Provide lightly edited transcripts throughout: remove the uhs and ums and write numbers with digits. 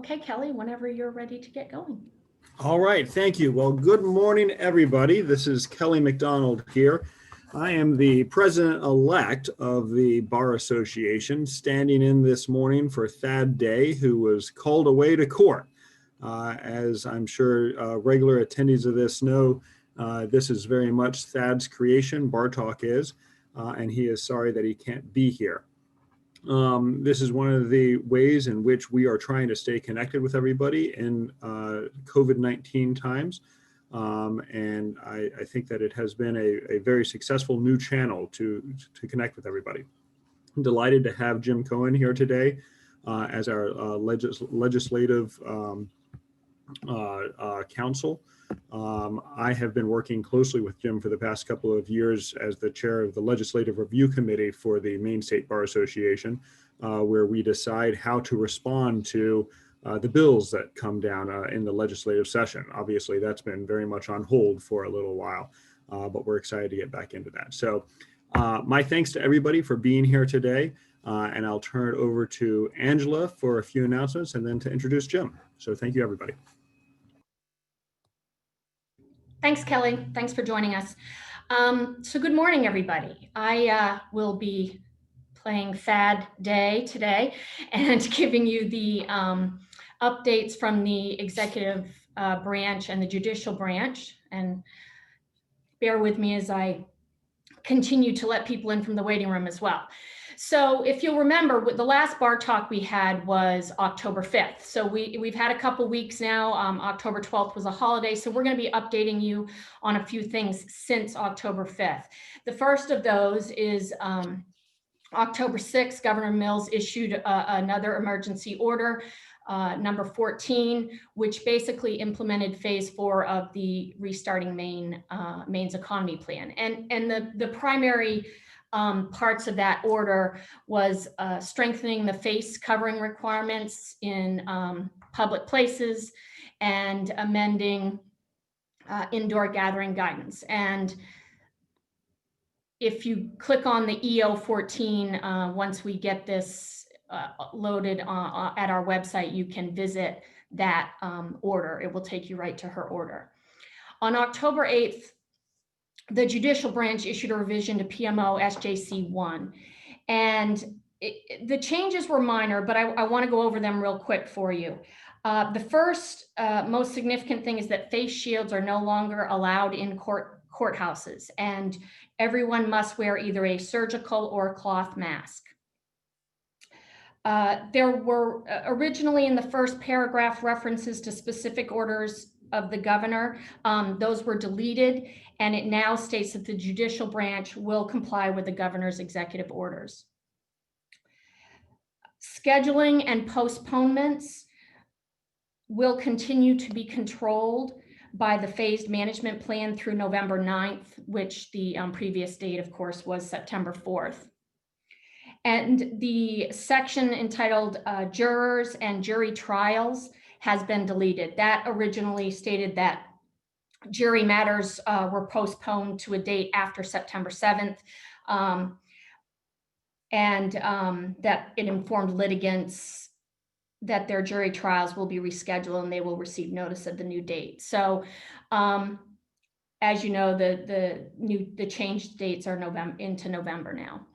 Okay, Kelly, whenever you're ready to get going. All right, thank you. Well, good morning, everybody. This is Kelly McDonald here. I am the president-elect of the Bar Association, standing in this morning for Thad Day, who was called away to court. As I'm sure regular attendees of this know, this is very much Thad's creation, Bar Talk is, and he is sorry that he can't be here. This is one of the ways in which we are trying to stay connected with everybody in COVID-19 times. And I think that it has been a very successful new channel to connect with everybody. I'm delighted to have Jim Cohen here today as our legislative counsel. I have been working closely with Jim for the past couple of years as the chair of the Legislative Review Committee for the Maine State Bar Association, where we decide how to respond to the bills that come down in the legislative session. Obviously, that's been very much on hold for a little while, but we're excited to get back into that. So my thanks to everybody for being here today, and I'll turn it over to Angela for a few announcements and then to introduce Jim. So thank you, everybody. Thanks, Kelly. Thanks for joining us. So good morning, everybody. I will be playing Thad Day today and giving you the updates from the executive branch and the judicial branch. And bear with me as I continue to let people in from the waiting room as well. So if you'll remember, the last Bar Talk we had was October 5th. So we've had a couple weeks now. October 12th was a holiday. So we're going to be updating you on a few things since October 5th. The first of those is October 6th, Governor Mills issued another emergency order, number 14, which basically implemented phase 4 of the Restarting Maine's economy plan. And the primary parts of that order was strengthening the face covering requirements in public places and amending indoor gathering guidance. And if you click on the EO 14, once we get this loaded at our website, you can visit that order. It will take you right to her order. On October 8th, the judicial branch issued a revision to PMO SJC 1. And the changes were minor, but I want to go over them real quick for you. The first most significant thing is that face shields are no longer allowed in courthouses, and everyone must wear either a surgical or a cloth mask. There were originally in the first paragraph references to specific orders of the governor. Those were deleted, and it now states that the judicial branch will comply with the governor's executive orders. Scheduling and postponements will continue to be controlled by the phased management plan through November 9th, which the previous date, of course, was September 4th. And the section entitled Jurors and Jury Trials has been deleted. That originally stated that jury matters were postponed to a date after September 7th, and that it informed litigants that their jury trials will be rescheduled and they will receive notice of the new date. So as you know, the changed dates are into November now.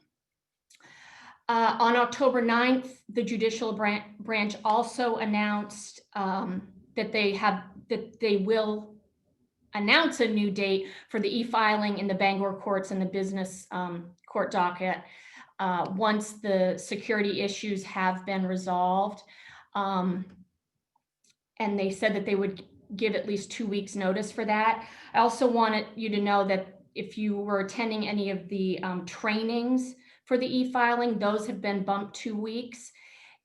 On October 9th, the judicial branch also announced that they will announce a new date for the e-filing in the Bangor courts and the business court docket once the security issues have been resolved. And they said that they would give at least 2 weeks notice for that. I also wanted you to know that if you were attending any of the trainings for the e-filing, those have been bumped 2 weeks,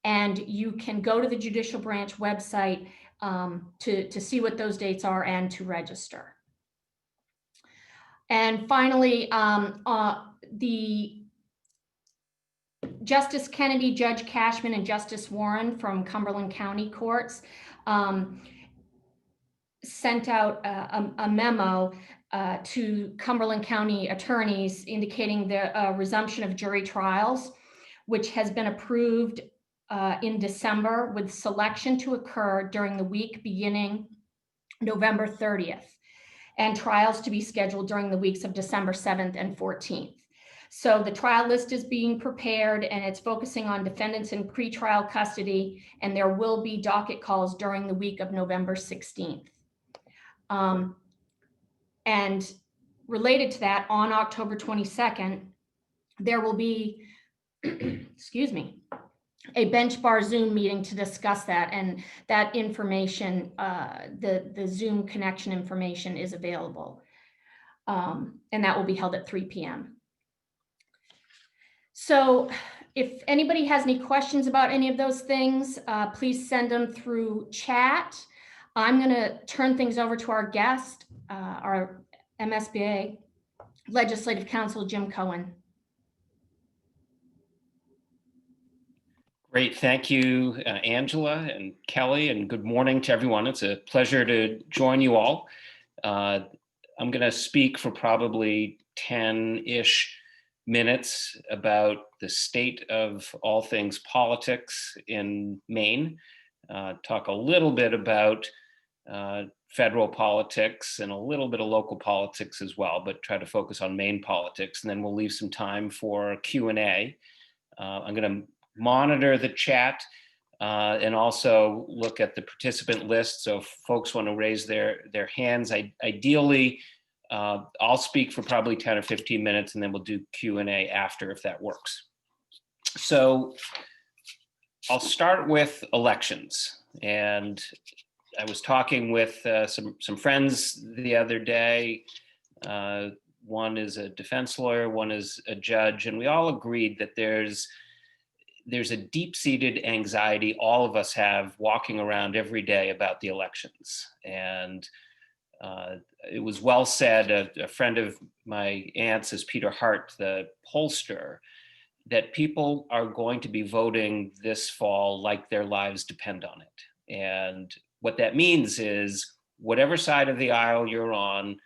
and you can go to the judicial branch website to see what those dates are and to register. And finally, the Justice Kennedy, Judge Cashman, and Justice Warren from Cumberland County Courts sent out a memo to Cumberland County attorneys indicating the resumption of jury trials, which has been approved in December, with selection to occur during the week beginning November 30th, and trials to be scheduled during the weeks of December 7th and 14th. So the trial list is being prepared, and it's focusing on defendants in pretrial custody, and there will be docket calls during the week of November 16th. And related to that, on October 22nd, there will be, excuse me, a bench bar Zoom meeting to discuss that, and that information, the Zoom connection information is available. And that will be held at 3 p.m. So if anybody has any questions about any of those things, please send them through chat. I'm going to turn things over to our guest, our MSBA Legislative Counsel, Jim Cohen. Great. Thank you, Angela and Kelly, and good morning to everyone. It's a pleasure to join you all. I'm going to speak for probably 10-ish minutes about the state of all things politics in Maine, talk a little bit about federal politics and a little bit of local politics as well, but try to focus on Maine politics, and then we'll leave some time for Q&A. I'm going to monitor the chat and also look at the participant list. So if folks want to raise their hands, ideally, I'll speak for probably 10 or 15 minutes, and then we'll do Q&A after if that works. So I'll start with elections. And I was talking with some friends the other day. One is a defense lawyer, one is a judge, and we all agreed that there's a deep-seated anxiety all of us have walking around every day about the elections. And it was well said, a friend of my aunt's is Peter Hart, the pollster, that people are going to be voting this fall like their lives depend on it. And what that means is whatever side of the aisle you're on,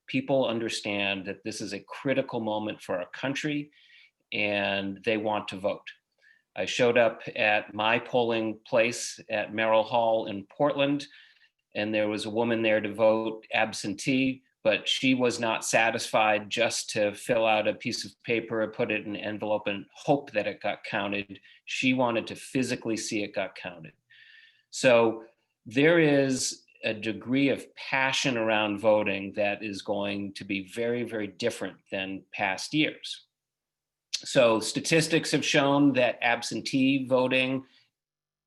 people understand that this is a critical moment for our country and they want to vote. I showed up at my polling place at Merrill Hall in Portland, and there was a woman there to vote absentee, but she was not satisfied just to fill out a piece of paper and put it in an envelope and hope that it got counted. She wanted to physically see it got counted. So there is a degree of passion around voting that is going to be very, very different than past years. So statistics have shown that absentee voting is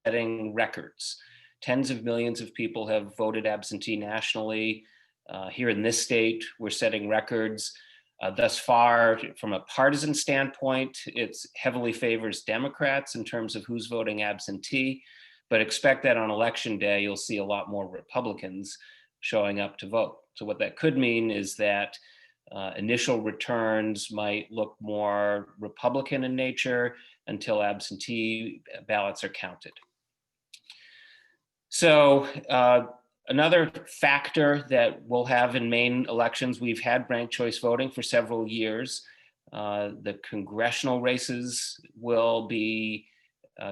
setting records. Tens of millions of people have voted absentee nationally. Here in this state, we're setting records. Thus far, from a partisan standpoint, it heavily favors Democrats in terms of who's voting absentee, but expect that on election day, you'll see a lot more Republicans showing up to vote. So what that could mean is that initial returns might look more Republican in nature until absentee ballots are counted. So another factor that we'll have in Maine elections, we've had ranked choice voting for several years. The congressional races will be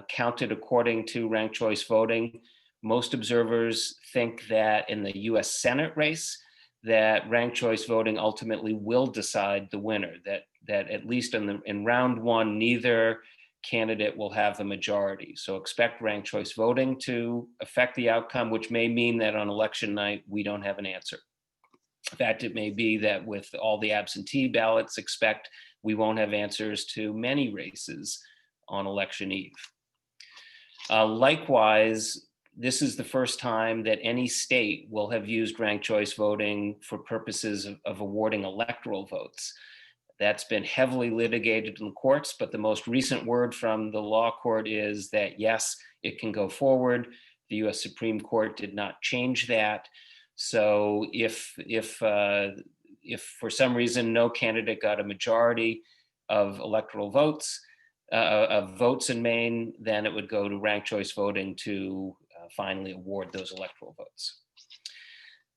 counted according to ranked choice voting. Most observers think that in the US Senate race, that ranked choice voting ultimately will decide the winner, that at least in round one, neither candidate will have the majority. So expect ranked choice voting to affect the outcome, which may mean that on election night, we don't have an answer. In fact, it may be that with all the absentee ballots, expect we won't have answers to many races on election eve. Likewise, this is the first time that any state will have used ranked choice voting for purposes of awarding electoral votes. That's been heavily litigated in the courts, but the most recent word from the law court is that yes, it can go forward. The US Supreme Court did not change that. So if for some reason no candidate got a majority of electoral votes, of votes in Maine, then it would go to ranked choice voting to finally award those electoral votes.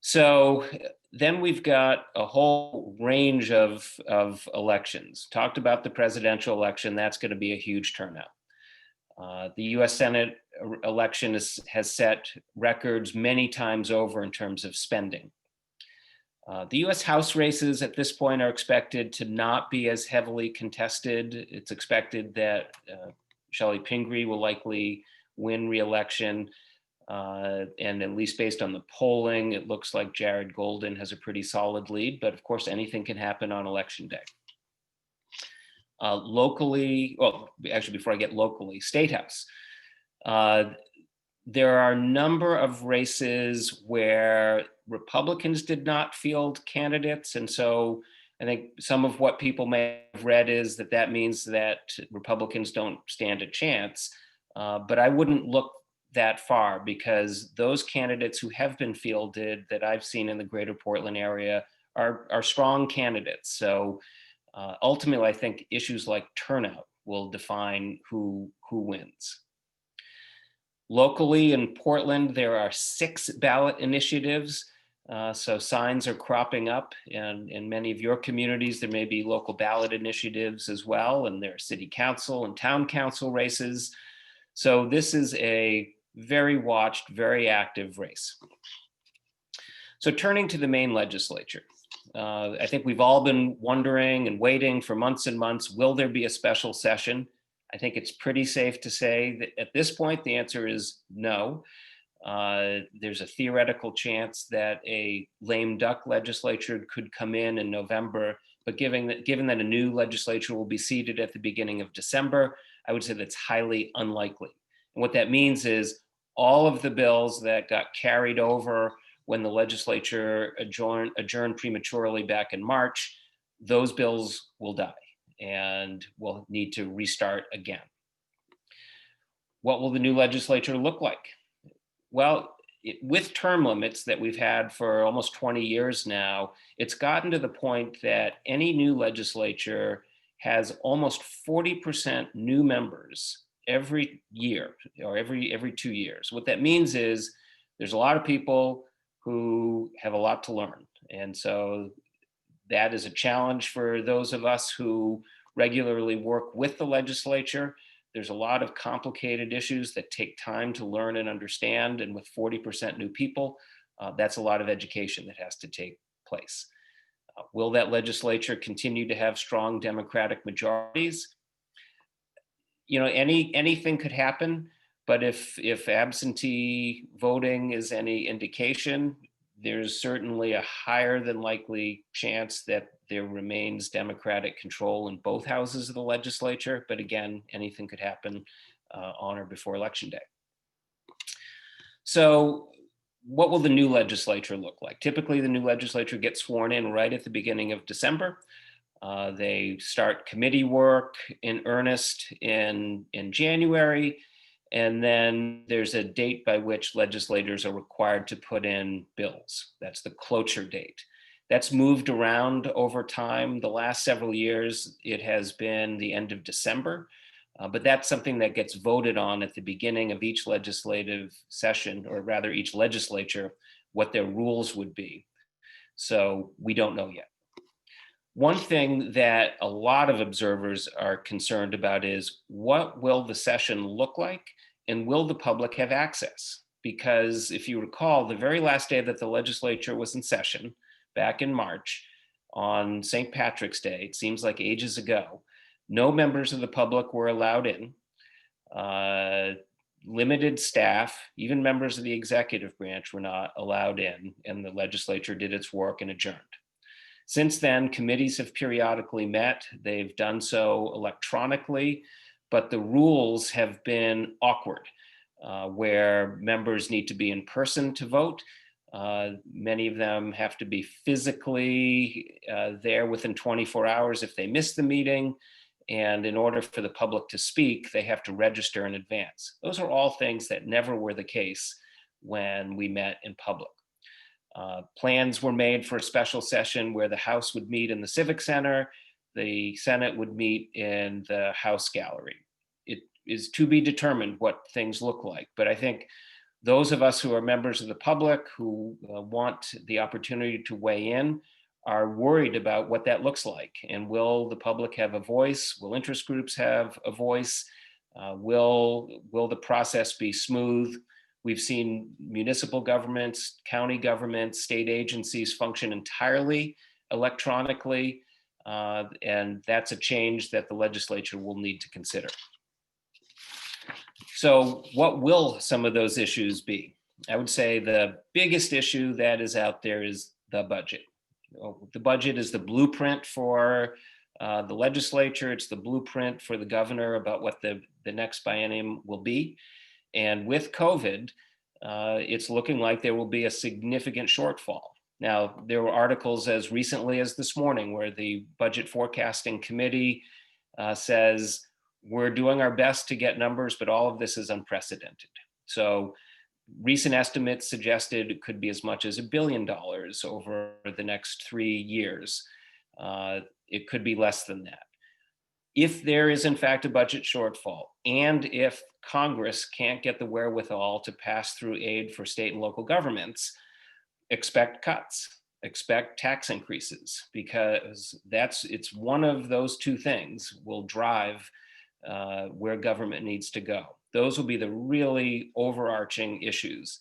So then we've got a whole range of elections. Talked about the presidential election, that's going to be a huge turnout. The US Senate election has set records many times over in terms of spending. The US House races at this point are expected to not be as heavily contested. It's expected that Shelley Pingree will likely win re-election. And at least based on the polling, it looks like Jared Golden has a pretty solid lead, but of course anything can happen on election day. Locally, well, actually before I get locally, State House. There are a number of races where Republicans did not field candidates. And so I think some of what people may have read is that that means that Republicans don't stand a chance. But I wouldn't look that far, because those candidates who have been fielded that I've seen in the greater Portland area are strong candidates. So ultimately, I think issues like turnout will define who wins. Locally in Portland, there are 6 ballot initiatives. So signs are cropping up, and in many of your communities, there may be local ballot initiatives as well. And there are city council and town council races. So this is a very watched, very active race. So turning to the Maine legislature, I think we've all been wondering and waiting for months and months, will there be a special session? I think it's pretty safe to say that at this point, the answer is no. There's a theoretical chance that a lame duck legislature could come in November, but given that a new legislature will be seated at the beginning of December, I would say that's highly unlikely. And what that means is all of the bills that got carried over when the legislature adjourned prematurely back in March, those bills will die and will need to restart again. What will the new legislature look like? Well, with term limits that we've had for almost 20 years now, it's gotten to the point that any new legislature has almost 40% new members every year or every 2 years. What that means is there's a lot of people who have a lot to learn. And so that is a challenge for those of us who regularly work with the legislature. There's a lot of complicated issues that take time to learn and understand. And with 40% new people, that's a lot of education that has to take place. Will that legislature continue to have strong Democratic majorities? You know, anything could happen, but if absentee voting is any indication, there's certainly a higher than likely chance that there remains Democratic control in both houses of the legislature. But again, anything could happen on or before Election Day. So what will the new legislature look like? Typically, the new legislature gets sworn in right at the beginning of December. They start committee work in earnest in January. And then there's a date by which legislators are required to put in bills. That's the cloture date. That's moved around over time. The last several years, it has been the end of December, but that's something that gets voted on at the beginning of each legislative session, or rather each legislature, what their rules would be. So we don't know yet. One thing that a lot of observers are concerned about is, what will the session look like, and will the public have access? Because if you recall, the very last day that the legislature was in session, back in March, on St. Patrick's Day, it seems like ages ago, no members of the public were allowed in. Limited staff, even members of the executive branch, were not allowed in, and the legislature did its work and adjourned. Since then, committees have periodically met. They've done so electronically, but the rules have been awkward, where members need to be in person to vote. Many of them have to be physically there within 24 hours if they miss the meeting. And in order for the public to speak, they have to register in advance. Those are all things that never were the case when we met in public. Plans were made for a special session where the House would meet in the Civic Center, the Senate would meet in the House Gallery. It is to be determined what things look like, but I think those of us who are members of the public who want the opportunity to weigh in are worried about what that looks like. And will the public have a voice? Will interest groups have a voice? Will the process be smooth? We've seen municipal governments, county governments, state agencies function entirely electronically, and that's a change that the legislature will need to consider. So what will some of those issues be? I would say the biggest issue that is out there is the budget. The budget is the blueprint for the legislature. It's the blueprint for the governor about what the next biennium will be. And with COVID, it's looking like there will be a significant shortfall. Now, there were articles as recently as this morning where the Budget Forecasting Committee says, we're doing our best to get numbers, but all of this is unprecedented. So recent estimates suggested it could be as much as $1 billion over the next 3 years. It could be less than that. If there is in fact a budget shortfall, and if Congress can't get the wherewithal to pass through aid for state and local governments, expect cuts, expect tax increases, because it's one of those two things will drive where government needs to go. Those will be the really overarching issues.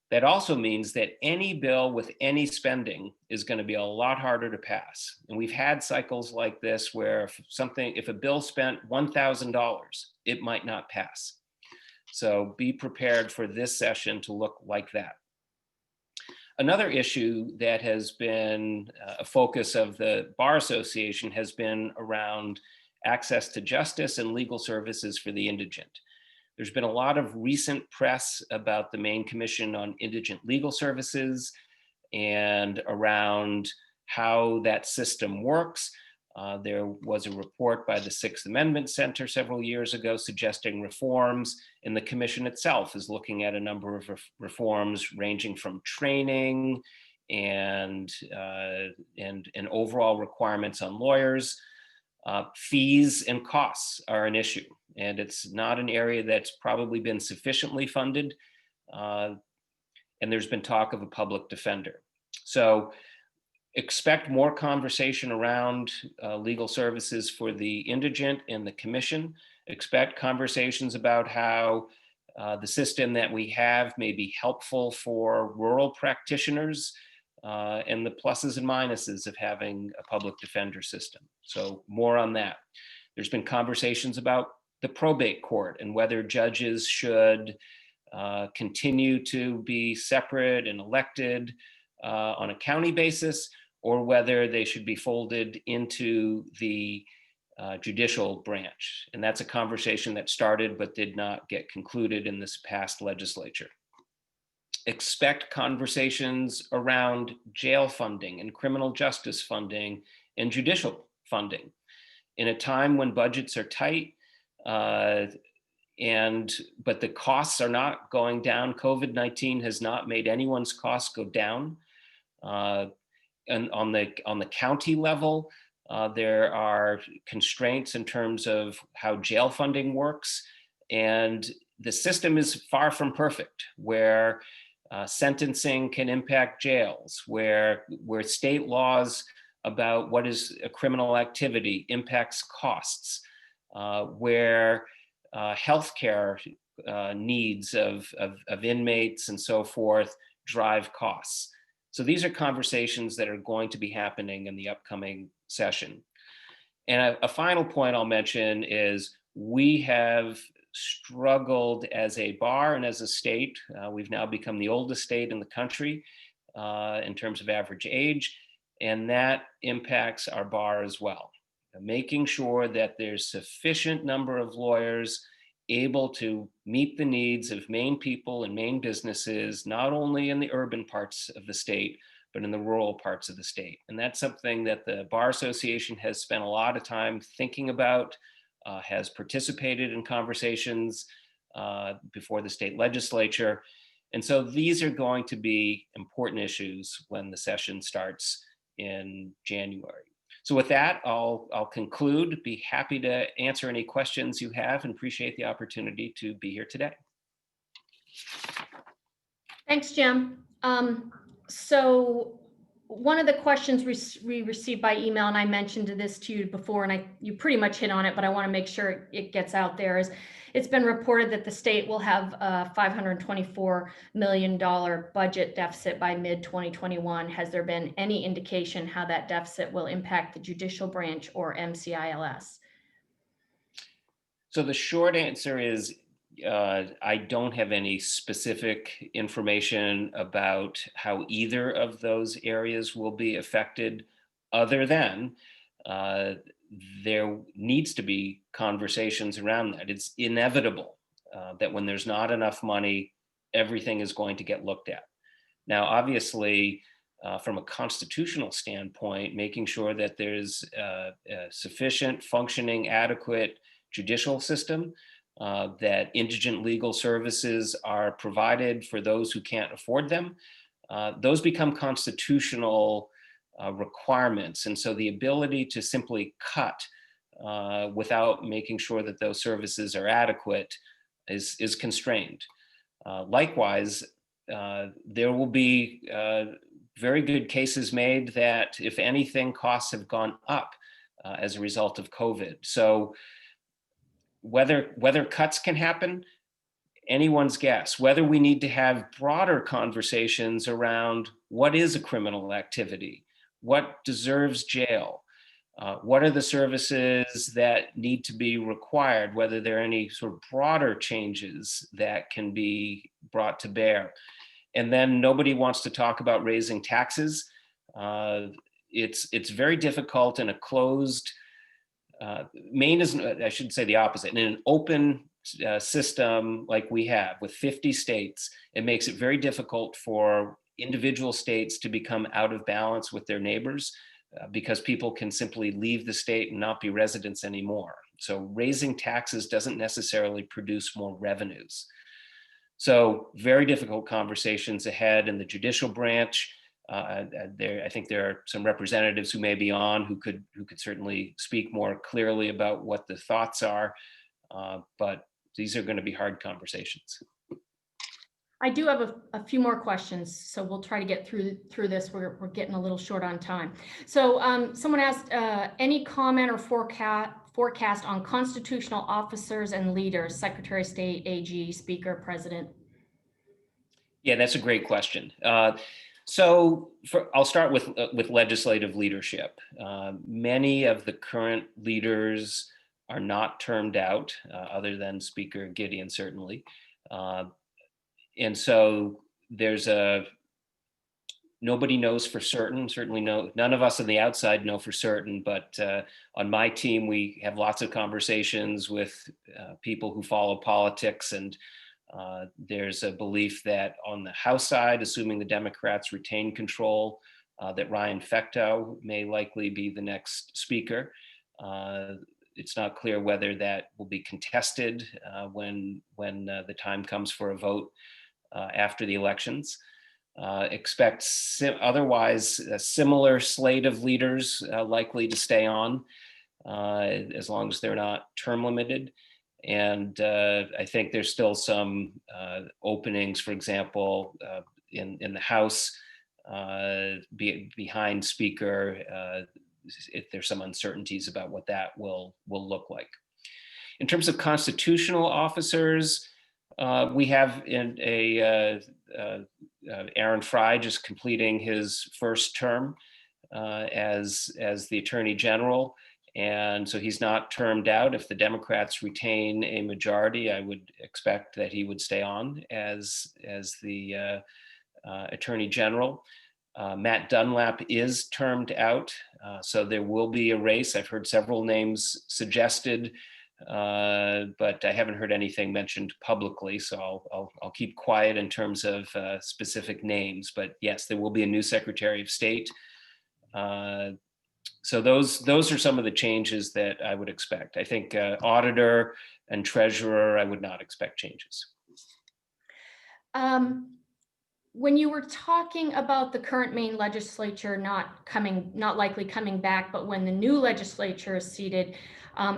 That also means that any bill with any spending is going to be a lot harder to pass. And we've had cycles like this where if a bill spent $1,000, it might not pass. So be prepared for this session to look like that. Another issue that has been a focus of the Bar Association has been around access to justice and legal services for the indigent. There's been a lot of recent press about the Maine Commission on Indigent Legal Services and around how that system works. There was a report by the Sixth Amendment Center several years ago suggesting reforms, and the commission itself is looking at a number of reforms ranging from training and overall requirements on lawyers. Fees and costs are an issue, and it's not an area that's probably been sufficiently funded. And there's been talk of a public defender. So expect more conversation around legal services for the indigent in the commission. Expect conversations about how the system that we have may be helpful for rural practitioners, and the pluses and minuses of having a public defender system. So more on that. There's been conversations about the probate court and whether judges should continue to be separate and elected on a county basis, or whether they should be folded into the judicial branch. And that's a conversation that started but did not get concluded in this past legislature. Expect conversations around jail funding and criminal justice funding and judicial funding. In a time when budgets are tight, but the costs are not going down. COVID-19 has not made anyone's costs go down. And on the county level, there are constraints in terms of how jail funding works. And the system is far from perfect, where sentencing can impact jails, where state laws about what is a criminal activity impacts costs, where healthcare needs of inmates and so forth drive costs. So these are conversations that are going to be happening in the upcoming session. And a final point I'll mention is we have struggled as a bar and as a state. We've now become the oldest state in the country in terms of average age, and that impacts our bar as well. Making sure that there's sufficient number of lawyers able to meet the needs of Maine people and Maine businesses, not only in the urban parts of the state, but in the rural parts of the state. And that's something that the Bar Association has spent a lot of time thinking about, has participated in conversations before the state legislature. And so these are going to be important issues when the session starts in January. So with that, I'll conclude. Be happy to answer any questions you have and appreciate the opportunity to be here today. Thanks, Jim. So one of the questions we received by email, and I mentioned this to you before, and you pretty much hit on it, but I want to make sure it gets out there, is it's been reported that the state will have a $524 million budget deficit by mid-2021. Has there been any indication how that deficit will impact the judicial branch or MCILS? So the short answer is I don't have any specific information about how either of those areas will be affected, other than uh, there needs to be conversations around that. It's inevitable that when there's not enough money, everything is going to get looked at. Now, obviously, from a constitutional standpoint, making sure that there's a sufficient, functioning, adequate judicial system, that indigent legal services are provided for those who can't afford them, those become constitutional requirements. And so the ability to simply cut without making sure that those services are adequate is constrained. Likewise, there will be very good cases made that, if anything, costs have gone up as a result of COVID. So whether cuts can happen, anyone's guess. Whether we need to have broader conversations around what is a criminal activity, what deserves jail, what are the services that need to be required, whether there are any sort of broader changes that can be brought to bear. And then nobody wants to talk about raising taxes. It's very difficult in a closed, Maine is, I should say the opposite, in an open system like we have with 50 states, it makes it very difficult for individual states to become out of balance with their neighbors because people can simply leave the state and not be residents anymore. So raising taxes doesn't necessarily produce more revenues. So very difficult conversations ahead in the judicial branch. I think there are some representatives who may be on who could certainly speak more clearly about what the thoughts are, but these are going to be hard conversations. I do have a few more questions, so we'll try to get through this. We're getting a little short on time. So someone asked, any comment or forecast on constitutional officers and leaders, Secretary of State, AG, Speaker, President? Yeah, that's a great question. I'll start with legislative leadership. Many of the current leaders are not termed out, other than Speaker Gideon, certainly. And so nobody knows for certain, certainly none of us on the outside know for certain, but on my team, we have lots of conversations with people who follow politics, and there's a belief that on the House side, assuming the Democrats retain control, that Ryan Fecteau may likely be the next speaker. It's not clear whether that will be contested when the time comes for a vote after the elections. Expect otherwise a similar slate of leaders likely to stay on as long as they're not term limited. And I think there's still some openings, for example, in the House behind Speaker, if there's some uncertainties about what that will look like. In terms of constitutional officers, we have Aaron Frey just completing his first term as the Attorney General. And so he's not termed out. If the Democrats retain a majority, I would expect that he would stay on as the Attorney General. Matt Dunlap is termed out, so there will be a race. I've heard several names suggested, but I haven't heard anything mentioned publicly, so I'll keep quiet in terms of specific names. But yes, there will be a new Secretary of State. So those are some of the changes that I would expect. I think auditor and treasurer, I would not expect changes. When you were talking about the current Maine legislature not likely coming back, but when the new legislature is seated,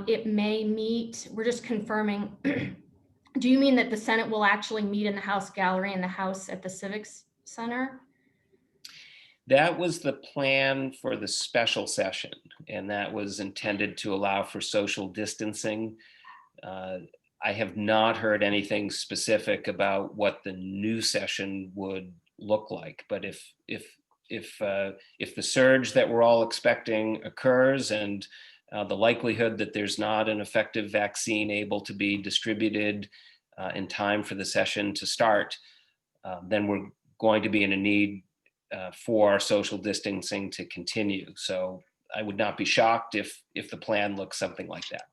it may meet. We're just confirming. Do you mean that the Senate will actually meet in the House Gallery and the House at the Civics Center? That was the plan for the special session, and that was intended to allow for social distancing. I have not heard anything specific about what the new session would look like, but if the surge that we're all expecting occurs, and the likelihood that there's not an effective vaccine able to be distributed in time for the session to start, then we're going to be in a need for social distancing to continue. So I would not be shocked if the plan looks something like that.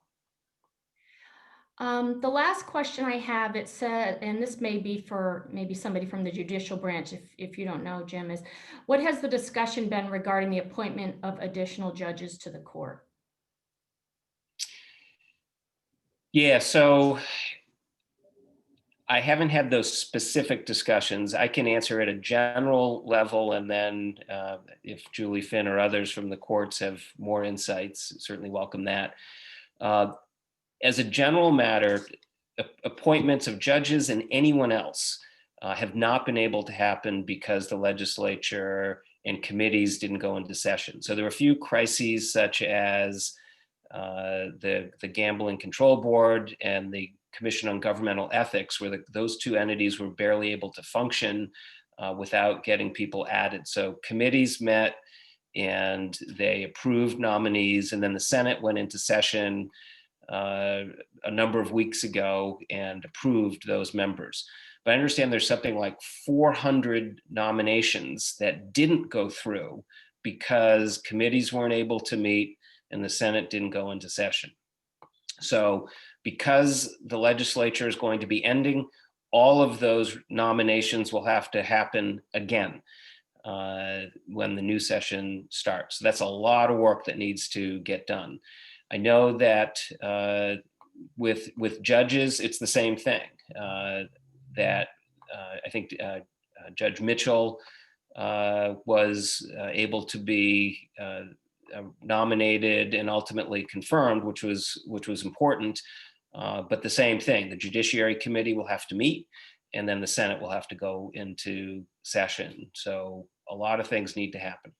The last question I have, it said, and this may be for maybe somebody from the judicial branch, if you don't know, Jim, is what has the discussion been regarding the appointment of additional judges to the court? Yeah, so I haven't had those specific discussions. I can answer at a general level, and then if Julie Finn or others from the courts have more insights, certainly welcome that. As a general matter, appointments of judges and anyone else have not been able to happen because the legislature and committees didn't go into session. So there were a few crises, such as the Gambling Control Board and the Commission on Governmental Ethics, where those two entities were barely able to function without getting people added. So committees met and they approved nominees, and then the Senate went into session a number of weeks ago and approved those members. But I understand there's something like 400 nominations that didn't go through because committees weren't able to meet and the Senate didn't go into session. So because the legislature is going to be ending, all of those nominations will have to happen again when the new session starts. So that's a lot of work that needs to get done. I know that with judges, it's the same thing. That I think Judge Mitchell was able to be nominated and ultimately confirmed, which was important. But the same thing, the Judiciary Committee will have to meet, and then the Senate will have to go into session. So a lot of things need to happen.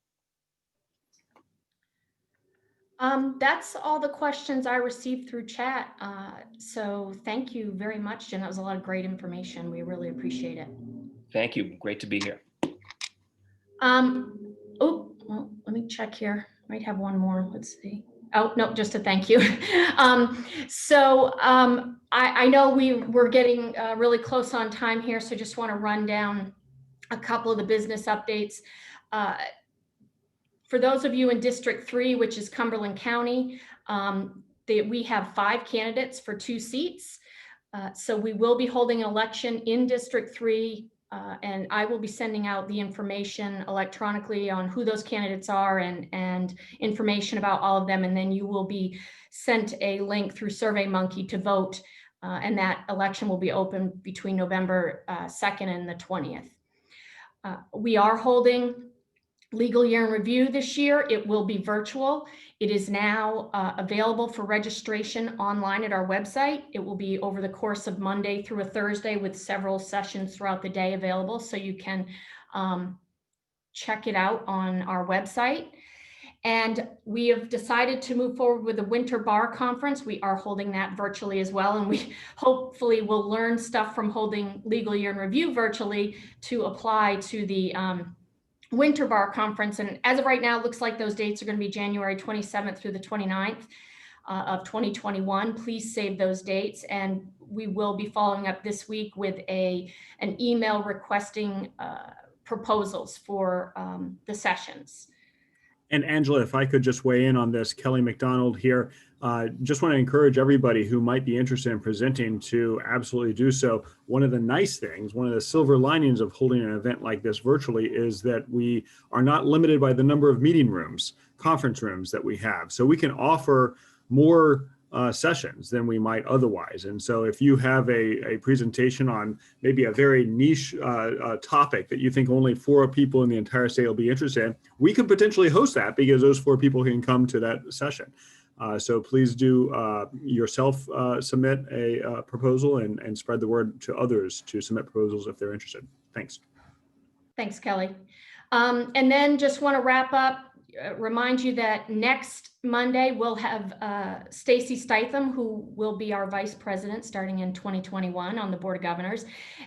That's all the questions I received through chat. So thank you very much, Jim. That was a lot of great information. We really appreciate it. Thank you. Great to be here. Oh, well, let me check here. Might have one more. Let's see. Oh, no, just a thank you. I know we're getting really close on time here, so just want to run down a couple of the business updates. For those of you in District 3, which is Cumberland County, we have 5 candidates for 2 seats. So we will be holding an election in District 3, and I will be sending out the information electronically on who those candidates are and information about all of them. And then you will be sent a link through SurveyMonkey to vote, and that election will be open between November 2nd and the 20th. We are holding Legal Year in Review this year. It will be virtual. It is now available for registration online at our website. It will be over the course of Monday through a Thursday with several sessions throughout the day available. So you can check it out on our website. And we have decided to move forward with the Winter Bar Conference. We are holding that virtually as well. And we hopefully will learn stuff from holding Legal Year in Review virtually to apply to the Winter Bar Conference. And as of right now, it looks like those dates are going to be January 27th through the 29th of 2021. Please save those dates. And we will be following up this week with an email requesting proposals for the sessions. And Angela, if I could just weigh in on this, Kelly McDonald here. Just want to encourage everybody who might be interested in presenting to absolutely do so. One of the nice things, one of the silver linings of holding an event like this virtually is that we are not limited by the number of meeting rooms, conference rooms that we have. So we can offer more sessions than we might otherwise. And so if you have a presentation on maybe a very niche topic that you think only 4 people in the entire state will be interested in, we could potentially host that because those 4 people can come to that session. So please do yourself submit a proposal and spread the word to others to submit proposals if they're interested. Thanks. Thanks, Kelly. And then just want to wrap up, remind you that next Monday we'll have Stacy Stitham, who will be our vice president starting in 2021 on the Board of Governors,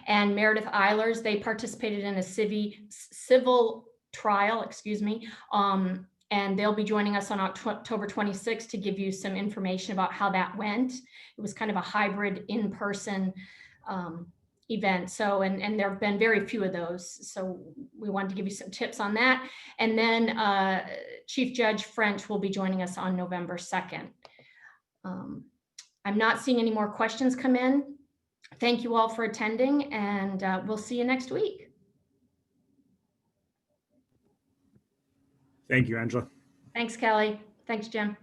and Meredith Eilers. They participated in a civil trial, and they'll be joining us on October 26th to give you some information about how that went. It was kind of a hybrid in-person event. So, and there have been very few of those. So we wanted to give you some tips on that. And then Chief Judge French will be joining us on November 2nd. I'm not seeing any more questions come in. Thank you all for attending, and we'll see you next week. Thank you, Angela. Thanks, Kelly. Thanks, Jim.